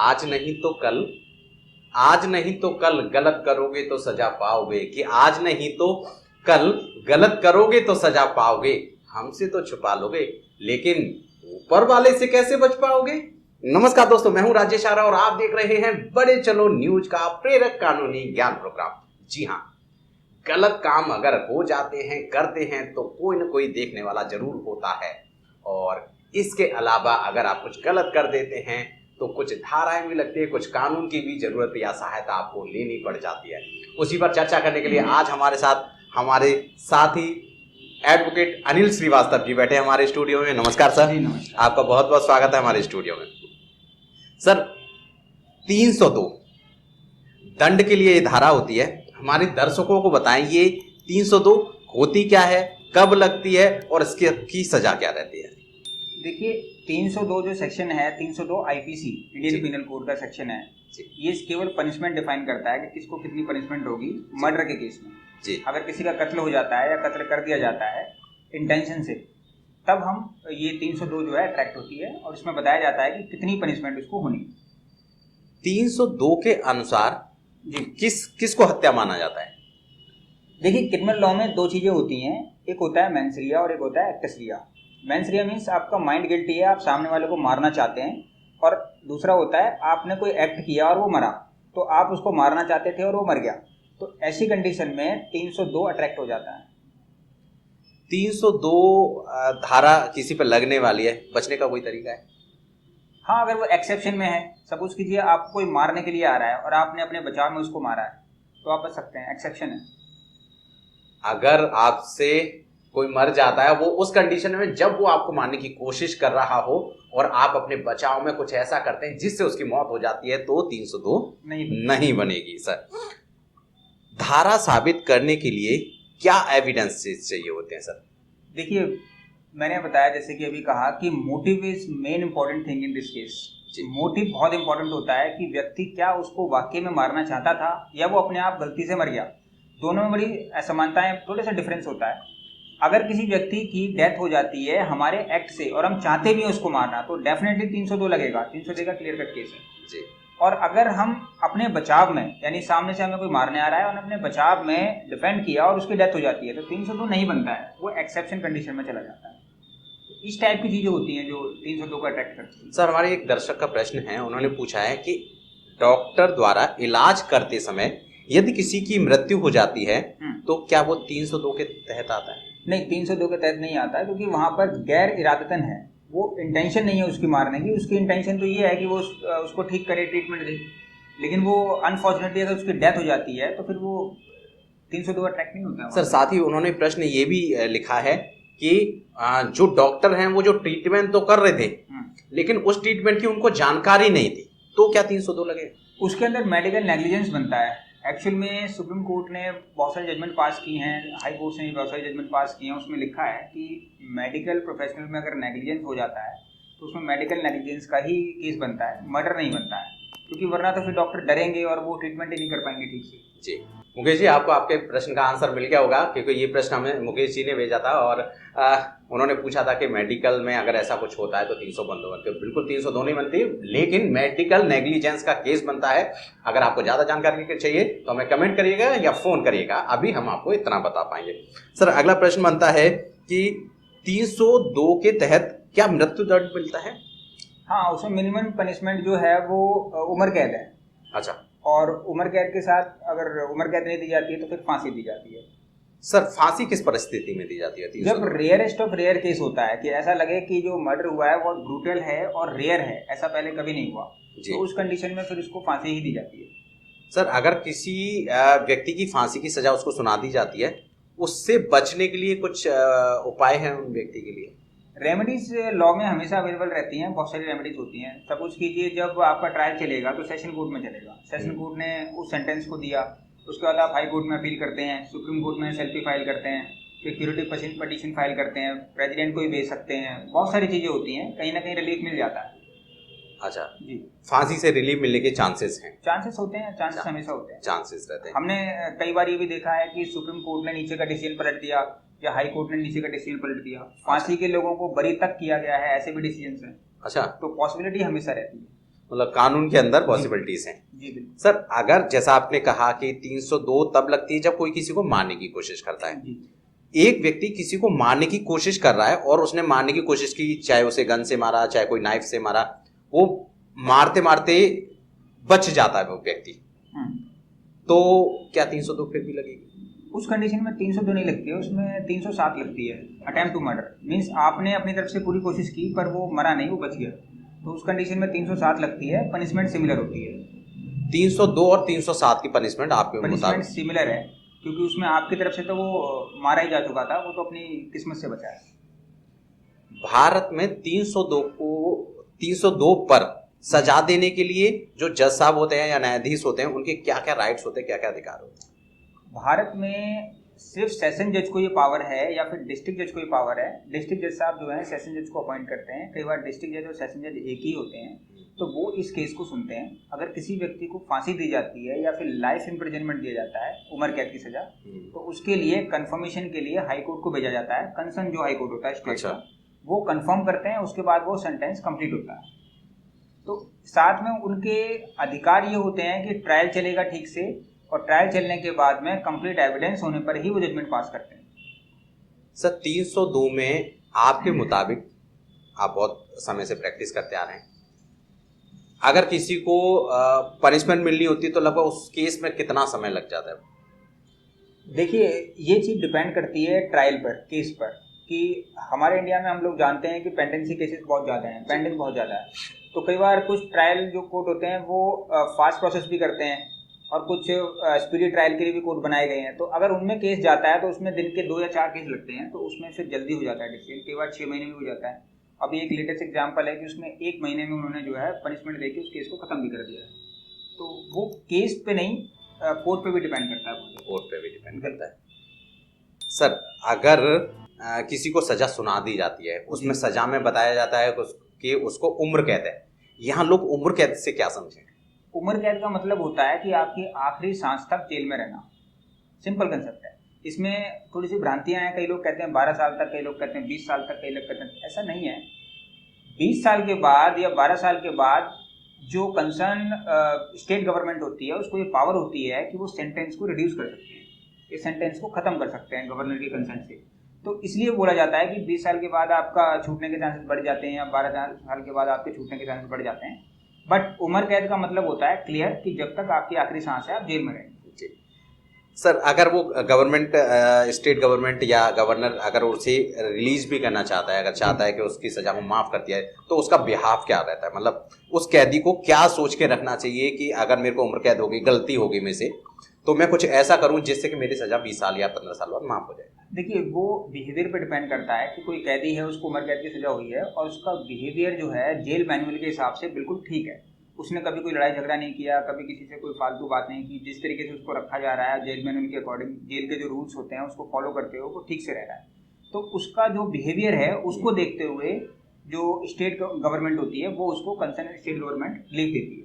आज नहीं तो कल, आज नहीं तो कल गलत करोगे तो सजा पाओगे, कि आज नहीं तो कल गलत करोगे तो सजा पाओगे, हमसे तो छुपा लोगे लेकिन ऊपर वाले से कैसे बच पाओगे। नमस्कार दोस्तों, मैं हूं राजेश आरा और आप देख रहे हैं बड़े चलो न्यूज का प्रेरक कानूनी ज्ञान प्रोग्राम। जी हां, गलत काम अगर हो जाते हैं, करते हैं तो कोई ना कोई देखने वाला जरूर होता है, और इसके अलावा अगर आप कुछ गलत कर देते हैं तो कुछ धाराएं भी लगती है, कुछ कानून की भी जरूरत या सहायता आपको लेनी पड़ जाती है। उसी पर चर्चा करने के लिए आज हमारे साथी एडवोकेट अनिल श्रीवास्तव जी बैठे हमारे स्टूडियो में। नमस्कार सर। नमस्कार। आपका बहुत बहुत स्वागत है हमारे स्टूडियो में। सर, 302 दंड के लिए ये धारा होती है, हमारे दर्शकों को बताएं ये 302 होती क्या है, कब लगती है और इसकी सजा क्या रहती है। देखिए, 302 जो सेक्शन है, 302 आईपीसी इंडियन पिनल कोड का सेक्शन है, ये केवल पनिशमेंट डिफाइन करता है कि किसको कितनी पनिशमेंट होगी मर्डर के केस में। अगर किसी का कत्ल हो जाता है या कत्ल कर दिया जाता है इंटेंशन से, तब हम ये 302 जो है अट्रैक्ट होती है और इसमें बताया जाता है कि कितनी पनिशमेंट उसको होनी। 302 के अनुसार जी किसको हत्या माना जाता है। देखिए, क्रिमिनल लॉ में दो चीजें होती हैं, एक होता है मेंसरिया और एक होता है एक्टसरिया। मेंसरिया मीन्स आपका माइंड गिल्टी है, आप सामने वाले को मारना चाहते हैं, और दूसरा होता है आपने कोई एक्ट किया और वो मरा, तो आप उसको मारना चाहते थे और वो मर गया, तो ऐसी कंडीशन में 302 अट्रैक्ट हो जाता है। 302 धारा किसी पर लगने वाली है, बचने का कोई तरीका है? हाँ, अगर वो एक्सेप्शन में है, सपोज कीजिए आप कोई मारने के लिए आ रहा है और आपने अपने बचाव में उसको मारा है, तो आप बच सकते हैं, एक्सेप्शन है। अगर आपसे कोई मर जाता है, वो उस कंडीशन में जब वो आपको मारने की कोशिश कर रहा हो और आप अपने बचाव में कुछ ऐसा करते हैं जिससे उसकी मौत हो जाती है, तो 302 नहीं बनेगी। सर, धारा साबित करने के लिए क्या एविडेंस चाहिए होते हैं सर? देखिए, मैंने बताया जैसे कि अभी कहा कि motive is main important thing in this case. Motive बहुत इंपॉर्टेंट होता है कि व्यक्ति क्या उसको वाकई में मारना चाहता था या वो अपने आप गलती से मर गया। दोनों में बड़ी असमानताएं, थोड़ा सा डिफरेंस होता है। अगर किसी व्यक्ति की डेथ हो जाती है हमारे एक्ट से और हम चाहते भी हैं उसको मारना, तो डेफिनेटली 302 लगेगा। 302 का क्लियर कट केस है जी। और अगर हम अपने बचाव में, यानी सामने से हमें कोई मारने आ रहा है और अपने बचाव में डिफेंड किया और उसकी डेथ हो जाती है, तो 302 नहीं बनता है, वो एक्सेप्शन कंडीशन में चला जाता है। इस टाइप की चीजें होती हैं जो 302 को अट्रैक्ट करती है। सर, हमारे एक दर्शक का प्रश्न है, उन्होंने पूछा है कि डॉक्टर द्वारा इलाज करते समय यदि किसी की मृत्यु हो जाती है तो क्या वो 302 के तहत आता है? नहीं, 302 के तहत नहीं आता है, क्योंकि वहां पर गैर इरादतन है, वो इंटेंशन नहीं है उसकी मारने की। उसकी इंटेंशन तो ये है कि वो उसको ठीक करे, ट्रीटमेंट दे, लेकिन वो अनफॉर्चुनेटली अगर उसकी डेथ हो जाती है तो फिर वो 302 अट्रैक्ट नहीं होता है। सर, साथ ही उन्होंने प्रश्न ये भी लिखा है कि जो डॉक्टर हैं वो जो ट्रीटमेंट तो कर रहे थे लेकिन उस ट्रीटमेंट की उनको जानकारी नहीं थी, तो क्या 302 लगे? उसके अंदर मेडिकल नेग्लिजेंस बनता है। एक्चुअल में सुप्रीम कोर्ट ने बहुत सारे जजमेंट पास की हैं, हाई कोर्ट ने बहुत सारे जजमेंट पास किए हैं। उसमें लिखा है कि मेडिकल प्रोफेशनल में अगर नेग्लिजेंस हो जाता है तो उसमें मेडिकल नेग्लिजेंस का ही केस बनता है, मर्डर नहीं बनता है, क्योंकि वरना तो फिर डॉक्टर डरेंगे और वो ट्रीटमेंट ही नहीं कर पाएंगे ठीक से। जी मुकेश जी, आपको आपके प्रश्न का आंसर मिल गया होगा, क्योंकि ये प्रश्न हमें मुकेश जी ने भेजा था और उन्होंने पूछा था कि मेडिकल में अगर ऐसा कुछ होता है तो 300 बंद बनती है। बिल्कुल 302 नहीं बनती, लेकिन मेडिकल नेग्लिजेंस का केस बनता है। अगर आपको ज्यादा जानकारी चाहिए तो हमें कमेंट करिएगा या फोन करिएगा, अभी हम आपको इतना बता पाएंगे। सर, अगला प्रश्न बनता है कि 302 के तहत क्या मृत्यु दंड मिलता है? हाँ, उसमें मिनिमम पनिशमेंट जो है वो उम्र कैद है। अच्छा, और उम्र कैद के साथ अगर उम्र कैद नहीं दी जाती है तो फिर फांसी दी जाती है। सर, फांसी किस परिस्थिति में दी जाती है? जब रेयरेस्ट ऑफ रेयर केस होता है कि ऐसा लगे कि जो मर्डर हुआ है वो ब्रूटल है और रेयर है, ऐसा पहले कभी नहीं हुआ, तो उस कंडीशन में फिर उसको फांसी ही दी जाती है। सर, अगर किसी व्यक्ति की फांसी की सजा उसको सुना दी जाती है, उससे बचने के लिए कुछ उपाय हैं उन व्यक्ति के लिए? रेमेडीज लॉ में हमेशा अवेलेबल रहती हैं, बहुत सारी रेमेडीज होती हैं। सपोज कीजिए जब आपका ट्रायल चलेगा तो सेशन कोर्ट में चलेगा, सेशन कोर्ट ने उस सेंटेंस को दिया, उसके बाद आप हाई कोर्ट में अपील करते हैं, सुप्रीम कोर्ट में सेल्फी फाइल करते हैं, फिर क्यूरेटिव पटिशन फाइल करते हैं, प्रेसिडेंट को भी भेज सकते हैं। बहुत सारी चीजें होती हैं, कहीं ना कहीं रिलीफ मिल जाता है। अच्छा जी, फांसी से रिलीफ मिलने के चांसेस हैं? चांसेस होते हैं, चांसेस हमेशा होते हैं, चांसेस रहते हैं। हमने कई बार ये भी देखा है कि सुप्रीम कोर्ट ने नीचे का डिसीजन पलट दिया या हाई कोर्ट ने नीचे का डिसीजन पलट दिया, फांसी के लोगों को बरी तक किया गया है, ऐसे भी डिसीजन हैं। अच्छा, तो पॉसिबिलिटी हमेशा रहती है। मतलब कानून के अंदर पॉसिबिलिटीज हैं। जी बिल्कुल सर, अगर जैसा आपने कहा कि 302 तब लगती है जब कोई किसी को मारने की कोशिश करता है। जी। एक व्यक्ति किसी को मारने की कोशिश कर रहा है और उसने मारने की कोशिश की, चाहे उसे गन से मारा, चाहे कोई नाइफ से मारा, वो मारते मारते बच जाता है वो व्यक्ति, तो क्या 302 फिर भी लगेगी? उस कंडीशन में 302 नहीं लगती है, उसमें 307 लगती है, अटेम्प्ट टू मर्डर। मीन्स आपने अपनी तरफ से पूरी कोशिश की पर वो मरा नहीं, वो बच गया, तो उस कंडीशन में 307 लगती है। पनिशमेंट सिमिलर होती है। 302 और 307 की पनिशमेंट आपके पनिशमेंट मुताबिक सिमिलर है, क्योंकि उसमें आपकी तरफ से तो वो मारा ही जा चुका था, वो तो अपनी किस्मत से बचा है। भारत में 302 पर सजा देने के लिए जो जज साहब होते हैं या न्यायाधीश होते हैं, उनके क्या क्या राइट्स होते हैं, क्या क्या अधिकार होते हैं? भारत में सिर्फ सेशन जज को ये पावर है या फिर डिस्ट्रिक्ट जज को ये पावर है। डिस्ट्रिक्ट जज साहब जो है सेशन जज को अपॉइंट करते हैं। कई बार डिस्ट्रिक्ट जज और सेशन जज एक ही होते हैं, तो वो इस केस को सुनते हैं। अगर किसी व्यक्ति को फांसी दी जाती है या फिर लाइफ इम्प्रिजनमेंट दिया जाता है, उम्र कैद की सजा, तो उसके लिए कंफर्मेशन के लिए हाई कोर्ट को भेजा जाता है। कंसर्न जो हाई कोर्ट होता है स्टेट का, वो कंफर्म करते हैं, उसके बाद वो सेंटेंस कंप्लीट होता है। तो साथ में उनके अधिकार ये होते हैं कि ट्रायल चलेगा ठीक से, और ट्रायल चलने के बाद में कंप्लीट एविडेंस होने पर ही वो जजमेंट पास करते हैं। सर, 302 में आपके मुताबिक, आप बहुत समय से प्रैक्टिस करते आ रहे हैं, अगर किसी को पनिशमेंट मिलनी होती है तो लगभग उस केस में कितना समय लग जाता है? देखिए, ये चीज़ डिपेंड करती है ट्रायल पर, केस पर, कि हमारे इंडिया में हम लोग जानते हैं कि पेंडेंसी केसेस बहुत ज़्यादा हैं, पेंडिंग बहुत ज़्यादा है। तो कई बार कुछ ट्रायल जो कोर्ट होते हैं वो फास्ट प्रोसेस भी करते हैं, और कुछ स्पीडी ट्रायल के लिए भी कोर्ट बनाए गए हैं। तो अगर उनमें केस जाता है तो उसमें दिन के 2 या 4 केस लगते हैं, तो उसमें फिर जल्दी हो जाता है डिसीजन। कई बार 6 महीने में हो जाता है। अभी एक लेटेस्ट एग्जांपल है कि उसमें 1 महीने में उन्होंने जो है पनिशमेंट देके उस केस को खत्म भी कर दिया है। तो वो केस पे नहीं, कोर्ट पे भी डिपेंड करता है। कोर्ट पे भी डिपेंड करता है। सर, अगर किसी को सजा सुना दी जाती है, उसमें सजा में बताया जाता है कि उसको उम्र कैद है, यहाँ लोग उम्र कैद से क्या समझें? उम्र कैद का मतलब होता है कि आपकी आखिरी सांस तक जेल में रहना। सिंपल कंसेप्ट है। इसमें थोड़ी सी भ्रांतियां हैं। कई लोग कहते हैं 12 साल तक, कई लोग कहते हैं 20 साल तक, कई लोग कहते हैं, ऐसा नहीं है। 20 साल के बाद या 12 साल के बाद जो कंसर्न स्टेट गवर्नमेंट होती है, उसको ये पावर होती है कि वो सेंटेंस को रिड्यूस कर सकते हैं, इस सेंटेंस को खत्म कर सकते हैं गवर्नर के कंसर्न से। तो इसलिए बोला जाता है कि 20 साल के बाद आपका छूटने के चांसेस बढ़ जाते हैं, या 12 साल के बाद आपके छूटने के चांसेस बढ़ जाते हैं। बट उम्र कैद का मतलब होता है क्लियर कि जब तक आपकी आखिरी सांस है आप जेल में रहेंगे। सर, अगर वो गवर्नमेंट, स्टेट गवर्नमेंट या गवर्नर अगर उसे रिलीज भी करना चाहता है, अगर चाहता है कि उसकी सजा को माफ कर दिया है, तो उसका बिहाफ क्या रहता है? मतलब उस कैदी को क्या सोच के रखना चाहिए कि अगर मेरे को उम्र कैद होगी, गलती होगी मेरे से, तो मैं कुछ ऐसा करूं जिससे कि मेरी सजा 20 साल या 15 साल बाद माफ हो जाए? देखिए, वो बिहेवियर पे डिपेंड करता है कि कोई कैदी है, उसको उम्र कैद की सजा हुई है और उसका बिहेवियर जो है जेल मैनुअल के हिसाब से बिल्कुल ठीक है। उसने कभी कोई लड़ाई झगड़ा नहीं किया, कभी किसी से कोई फालतू बात नहीं की, जिस तरीके से उसको रखा जा रहा है जेल मैनुअल के अकॉर्डिंग, जेल के जो रूल्स होते हैं उसको फॉलो करते हुए वो ठीक से रह रहा है, तो उसका जो बिहेवियर है उसको देखते हुए जो स्टेट गवर्नमेंट होती है वो उसको कंसर्न स्टेट गवर्नमेंट लीव देती है।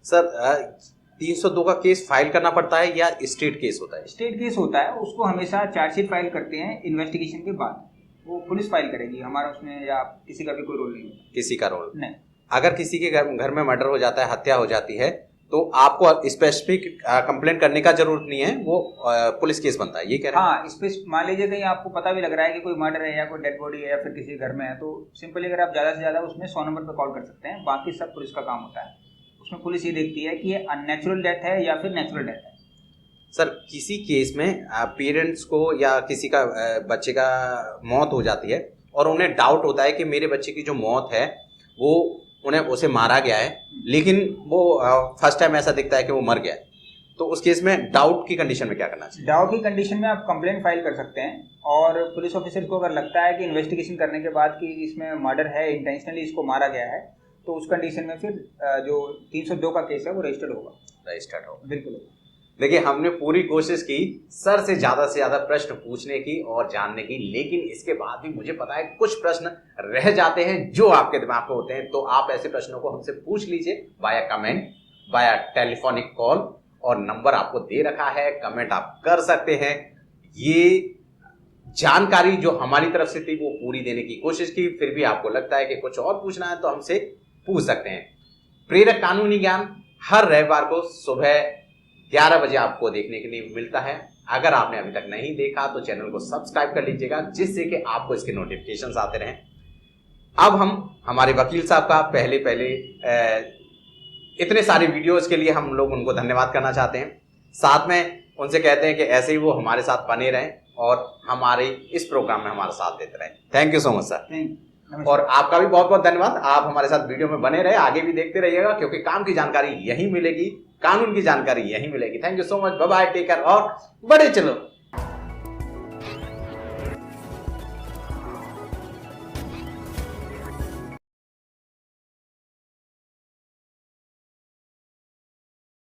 सर, 302 का केस फाइल करना पड़ता है या स्टेट केस होता है? स्टेट केस होता है, उसको हमेशा चार्जशीट फाइल करते हैं इन्वेस्टिगेशन के बाद, वो पुलिस फाइल करेगी, हमारा उसमें या किसी का भी कोई रोल नहीं होता। किसी का रोल नहीं। अगर किसी के घर में मर्डर हो जाता है, हत्या हो जाती है, तो आपको स्पेसिफिक कंप्लेंट करने का जरूरत नहीं है, वो पुलिस केस बनता है, ये कह रहे हैं? हाँ, मान लीजिए कहीं आपको पता भी लग रहा है कि कोई मर्डर है या कोई डेड बॉडी है या फिर किसी घर में है, तो सिंपली अगर आप ज़्यादा से ज़्यादा उसमें 100 नंबर पर कॉल कर सकते हैं। बाकी सब पुलिस का काम होता है। उसमें पुलिस ये देखती है कि ये अननेचुरल डेथ है या फिर नेचुरल डेथ है। सर, किसी केस में पेरेंट्स को या किसी का बच्चे का मौत हो जाती है और उन्हें डाउट होता है कि मेरे बच्चे की जो मौत है वो उसे मारा गया है, लेकिन वो फर्स्ट टाइम ऐसा दिखता है कि वो मर गया है, तो उस केस में डाउट की कंडीशन में क्या करना चाहिए? डाउट की कंडीशन में आप कंप्लेंट फाइल कर सकते हैं, और पुलिस ऑफिसर को अगर लगता है कि इन्वेस्टिगेशन करने के बाद कि इसमें मर्डर है, इंटेंशनली इसको मारा गया है, तो उस कंडीशन में फिर जो 302 का केस है वो रजिस्टर्ड होगा। बिल्कुल। देखिए, हमने पूरी कोशिश की सर से ज्यादा प्रश्न पूछने की और जानने की, लेकिन इसके बाद भी मुझे पता है कुछ प्रश्न रह जाते हैं जो आपके दिमाग में होते हैं, तो आप ऐसे प्रश्नों को हमसे पूछ लीजिए via comment, via telephonic call, और नंबर आपको दे रखा है, कमेंट आप कर सकते हैं। ये जानकारी जो हमारी तरफ से थी वो पूरी देने की कोशिश की, फिर भी आपको लगता है कि कुछ और पूछना है तो हमसे पूछ सकते हैं। प्रेरक कानूनी ज्ञान हर रविवार को सुबह 11 बजे आपको देखने के लिए मिलता है। अगर आपने अभी तक नहीं देखा तो चैनल को सब्सक्राइब कर लीजिएगा, जिससे कि आपको इसके नोटिफिकेशंस आते रहें। अब हम हमारे वकील साहब का पहले इतने सारे वीडियोस के लिए हम लोग उनको धन्यवाद करना चाहते हैं। साथ में उनसे कहते हैं कि ऐसे ही वो हमारे साथ बने रहें और हमारे इस प्रोग्राम में हमारा साथ देते रहें। Thank you so much sir. और आपका भी बहुत बहुत धन्यवाद। आप हमारे साथ वीडियो में बने रहे, आगे भी देखते रहिएगा, क्योंकि काम की जानकारी यही मिलेगी, कानून की जानकारी यही मिलेगी। Thank you so much. Bye bye, take care और बड़े चलो।